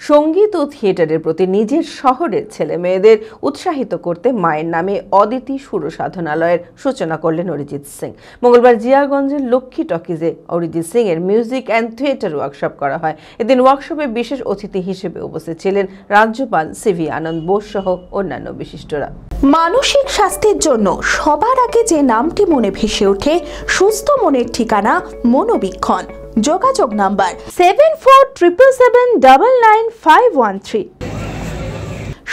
সঙ্গীত ও থিয়েটারের প্রতি নিজের শহরের ছেলে মেয়েদের উৎসাহিত করতে মায়ের নামে অদিতি সুর সাধনালয়ের সূচনা করলেন অরিজিৎ সিং। মঙ্গলবার জিয়াগঞ্জের লক্ষ্মী টকিজে অরিজিৎ সিং এর মিউজিক অ্যান্ড থিয়েটার ওয়ার্কশপ করা হয়। এদিন ওয়ার্কশপে বিশেষ অতিথি হিসেবে উপস্থিত ছিলেন রাজ্যপাল সিভি আনন্দ বোস সহ অন্যান্য বিশিষ্টরা। মানসিক স্বাস্থ্যের জন্য সবার আগে যে নামটি মনে ভেসে ওঠে, সুস্থ মনের ঠিকানা মনোবীক্ষণ। যোগাযোগ নাম্বার 7477799513।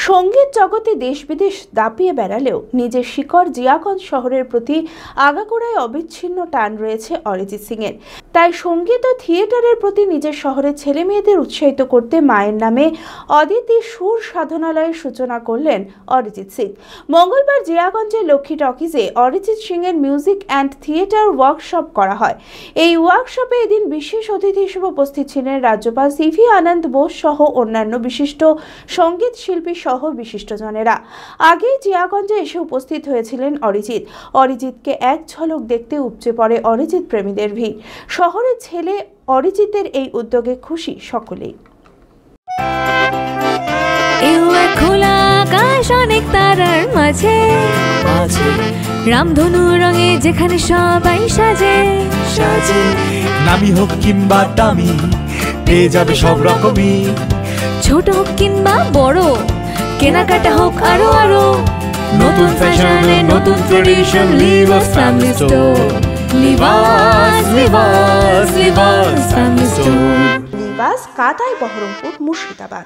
সঙ্গীত জগতে দেশ বিদেশ দাপিয়ে বেড়ালেও নিজের শিকড় জিয়াগঞ্জ শহরের প্রতি আগাগোড়ায় অবিচ্ছিন্ন টান রয়েছে অরিজিৎ সিং এর। তাই সঙ্গীত ও থিয়েটারের প্রতি নিজের শহরের ছেলে মেয়েদের উৎসাহিত করতে মায়ের নামে অদিতি সুর সাধনালয়ের সূচনা করলেন অরিজিৎ সিং। মঙ্গলবার জিয়াগঞ্জের লক্ষ্মী টকিজে অরিজিৎ সিং এর মিউজিক অ্যান্ড থিয়েটার ওয়ার্কশপ করা হয়। এই ওয়ার্কশপে এদিন বিশেষ অতিথি হিসেবে উপস্থিত ছিলেন রাজ্যপাল সিভি আনন্দ বোস সহ অন্যান্য বিশিষ্ট সঙ্গীত শিল্পী সহ বিশিষ্টজনেরা। আগেই জিয়াগঞ্জে এসে উপস্থিত হয়েছিলেন অরিজিৎকে এক ঝলক দেখতে উপচে পড়ে অরিজিৎ প্রেমীদের ভিড়। শহরের ছেলে অরিজিতের এই উদ্যোগে খুশি সকলেই। অনেক তারার মাঝে রামধনু রঙে যেখানে সবাই সাজে নামি হোক কিংবা দামি পেয়ে যাবে সব রকমই, ছোট হোক কিংবা বড় কেনাকাটা হোক আরো আরো, নতুন ফ্যাশনে নতুন tradition, Libas family store, Libas family store. Libas কাতাই বহরমপুর মুর্শিদাবাদ।